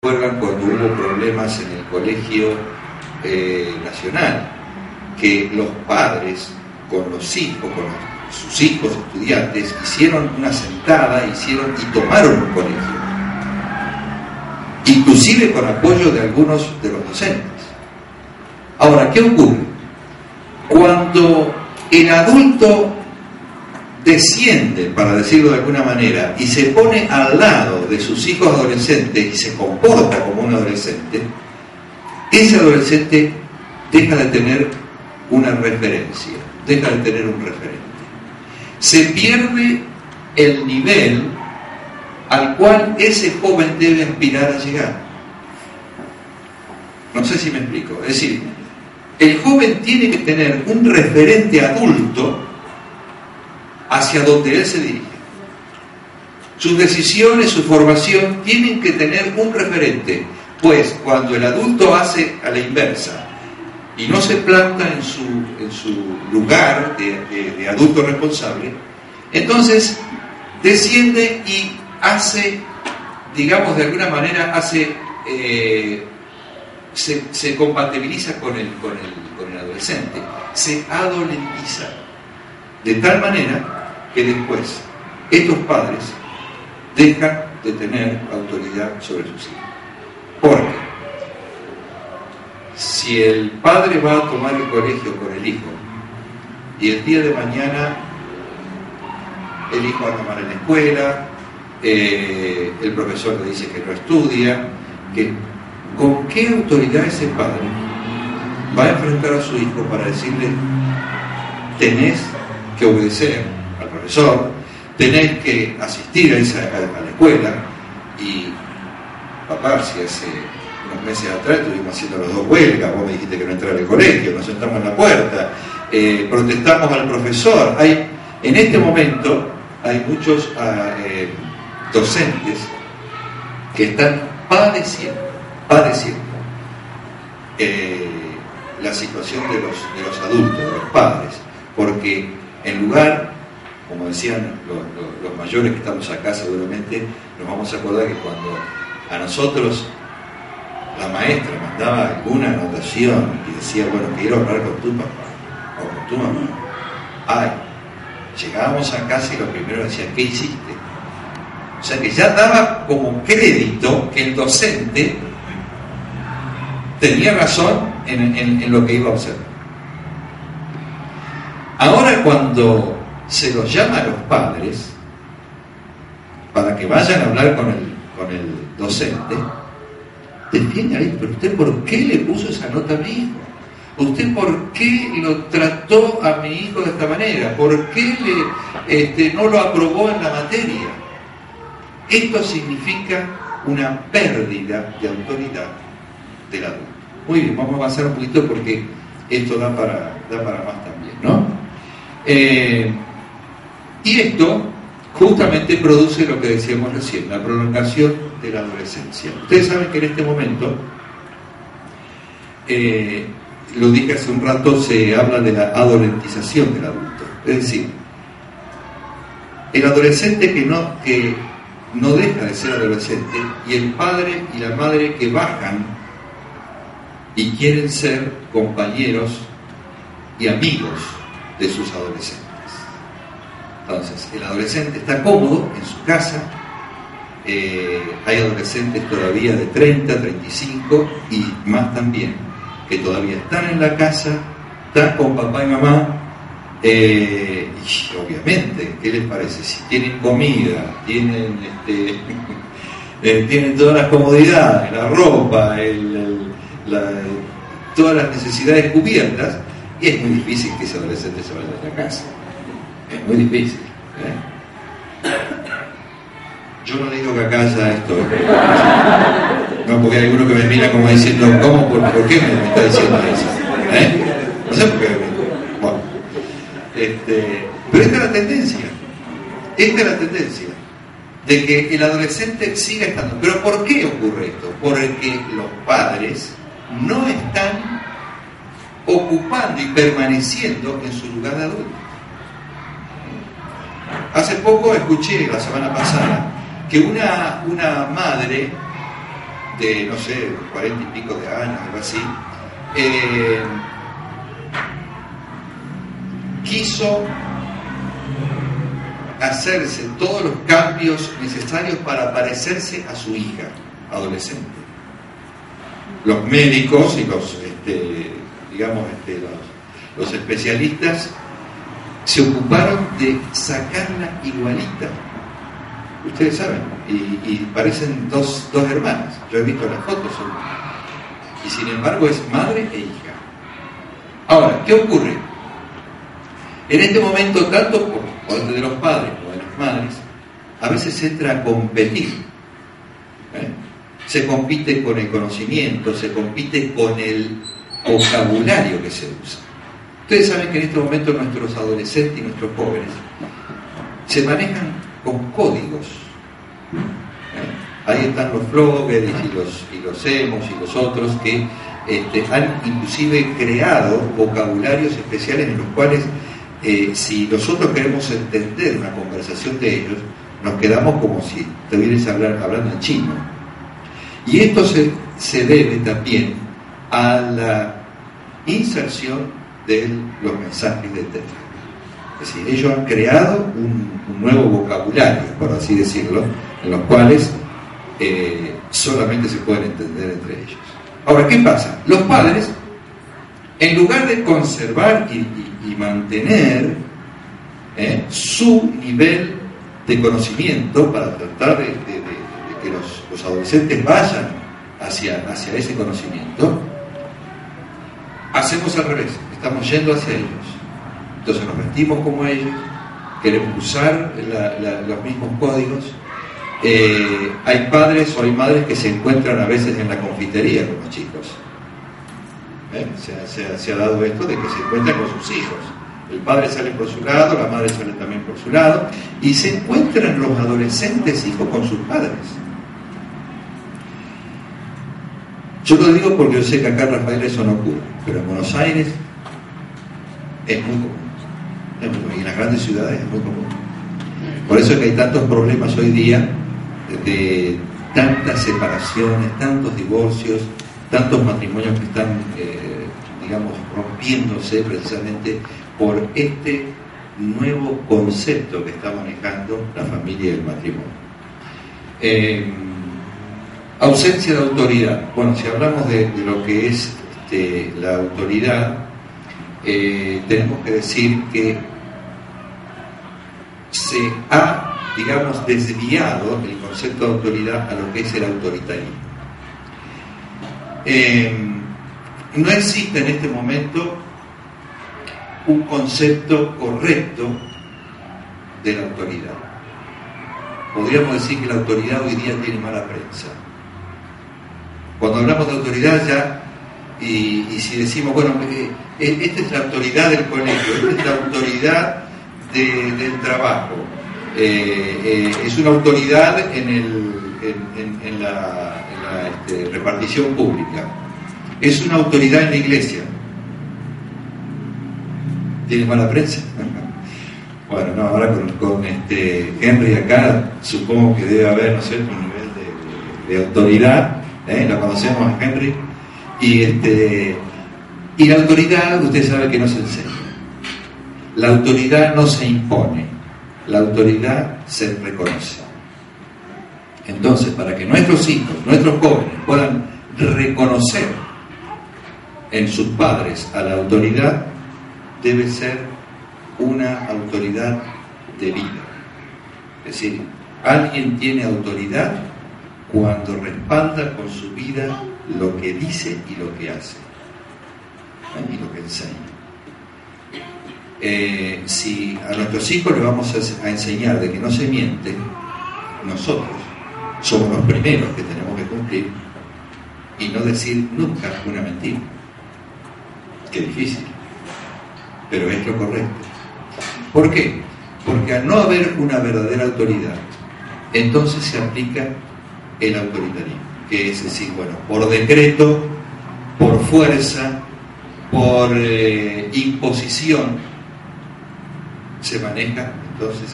recuerdan cuando hubo problemas en el colegio nacional, que los padres con los hijos, sus hijos estudiantes, hicieron una sentada, y tomaron un colegio, inclusive con apoyo de algunos de los docentes. Ahora, ¿qué ocurre? Cuando el adulto desciende, para decirlo de alguna manera, y se pone al lado de sus hijos adolescentes y se comporta como un adolescente, ese adolescente deja de tener una referencia, deja de tener un referente. Se pierde el nivel al cual ese joven debe aspirar a llegar. No sé si me explico. Es decir, el joven tiene que tener un referente adulto hacia donde él se dirige. Sus decisiones, su formación tienen que tener un referente, pues cuando el adulto hace a la inversa y no se planta en su lugar de adulto responsable, entonces desciende y hace, digamos de alguna manera, se compatibiliza con el adolescente, se adolescentiza, de tal manera que después estos padres dejan de tener autoridad sobre sus hijos. Porque si el padre va a tomar el colegio con el hijo y el día de mañana el hijo anda mal en la escuela, el profesor le dice que no estudia, ¿con qué autoridad ese padre va a enfrentar a su hijo para decirle: tenés que obedecer al profesor, tenés que asistir a la escuela? Y papá, si hace unos meses atrás estuvimos haciendo los dos huelgas, vos me dijiste que no entrara al colegio, nos sentamos en la puerta, protestamos al profesor. En este momento hay muchos docentes que están padeciendo la situación de los adultos, de los padres, porque en lugar, como decían los mayores que estamos acá, seguramente nos vamos a acordar que cuando a nosotros la maestra mandaba alguna anotación y decía: bueno, quiero hablar con tu papá o con tu mamá, llegábamos a casa y lo primero decía: ¿qué hiciste? O sea que ya daba como crédito que el docente tenía razón en lo que iba a observar. Ahora, cuando se los llama a los padres para que vayan a hablar con el docente, defiende ahí: pero usted, ¿por qué le puso esa nota a mi hijo? ¿Usted por qué lo trató a mi hijo de esta manera? ¿Por qué no lo aprobó en la materia? Esto significa una pérdida de autoridad del adulto. Muy bien, vamos a avanzar un poquito porque esto da para más también, ¿no? Y esto justamente produce lo que decíamos recién, la prolongación de la adolescencia. Ustedes saben que en este momento, lo dije hace un rato, se habla de la adolescentización del adulto. Es decir, el adolescente que no deja de ser adolescente, y el padre y la madre que bajan y quieren ser compañeros y amigos de sus adolescentes. Entonces, el adolescente está cómodo en su casa. Hay adolescentes todavía de 30, 35 y más también, que todavía están en la casa, están con papá y mamá. Y obviamente, ¿qué les parece? Si tienen comida, tienen todas las comodidades, la ropa, todas las necesidades cubiertas, y es muy difícil que ese adolescente se vaya de la casa. Es muy difícil. Yo no digo que acá haya esto, no, porque hay alguno que me mira como diciendo: ¿cómo? ¿Por qué me está diciendo eso? No sé por qué. Bueno, pero esta es la tendencia de que el adolescente siga estando. ¿Pero por qué ocurre esto? Porque los padres no están ocupando y permaneciendo en su lugar de adulto. Hace poco escuché, la semana pasada, que una madre de, no sé, 40 y pico de años, algo así, quiso hacerse todos los cambios necesarios para parecerse a su hija adolescente. Los médicos y los especialistas se ocuparon de sacarla igualita. Ustedes saben, y parecen dos hermanas. Yo he visto las fotos, y sin embargo es madre e hija. Ahora, ¿qué ocurre? En este momento, tanto por parte de los padres como de las madres, a veces se entra a competir. Se compite con el conocimiento, se compite con el vocabulario que se usa. Ustedes saben que en este momento nuestros adolescentes y nuestros jóvenes se manejan con códigos. Ahí están los bloggers y los emos y los otros que han inclusive creado vocabularios especiales en los cuales si nosotros queremos entender una conversación de ellos, nos quedamos como si estuvieras hablando en chino. Y esto se debe también a la inserción de los mensajes de texto. Es decir, ellos han creado un nuevo vocabulario, por así decirlo, en los cuales solamente se pueden entender entre ellos. Ahora, ¿qué pasa? Los padres, en lugar de conservar y mantener su nivel de conocimiento para tratar de que los adolescentes vayan hacia ese conocimiento, hacemos al revés, estamos yendo hacia ellos. Entonces nos vestimos como ellos, queremos usar los mismos códigos. Hay padres o hay madres que se encuentran a veces en la confitería con los chicos. Se ha dado esto de que se encuentran con sus hijos. El padre sale por su lado, la madre sale también por su lado, y se encuentran los adolescentes hijos con sus padres. Yo lo digo porque yo sé que acá en Rafael eso no ocurre, pero en Buenos Aires es muy común. Y en las grandes ciudades es muy común. Por eso es que hay tantos problemas hoy día de tantas separaciones, tantos divorcios, tantos matrimonios que están, rompiéndose precisamente por este nuevo concepto que está manejando la familia y el matrimonio. Ausencia de autoridad. Bueno, si hablamos de lo que es la autoridad, tenemos que decir que se ha, desviado el concepto de autoridad a lo que es el autoritarismo. No existe en este momento un concepto correcto de la autoridad. Podríamos decir que la autoridad hoy día tiene mala prensa. Cuando hablamos de autoridad ya, y si decimos, bueno, esta es la autoridad del colegio, esta es la autoridad del trabajo, es una autoridad en la repartición pública, es una autoridad en la iglesia. ¿Tiene mala prensa? Bueno, no, ahora con Henry acá, supongo que debe haber, no sé, un nivel de autoridad, la conocemos a Henry, y la autoridad, usted sabe que no se enseña. La autoridad no se impone, la autoridad se reconoce. Entonces, para que nuestros hijos, nuestros jóvenes puedan reconocer en sus padres a la autoridad, debe ser una autoridad de vida. Es decir, alguien tiene autoridad cuando respalda con su vida lo que dice y lo que hace, y lo que enseña. Si a nuestros hijos les vamos a enseñar de que no se miente, nosotros somos los primeros que tenemos que cumplir y no decir nunca una mentira. Qué difícil, pero es lo correcto. ¿Por qué? Porque al no haber una verdadera autoridad, entonces se aplica el autoritarismo, que es decir, bueno, por decreto, por fuerza, por imposición, se maneja entonces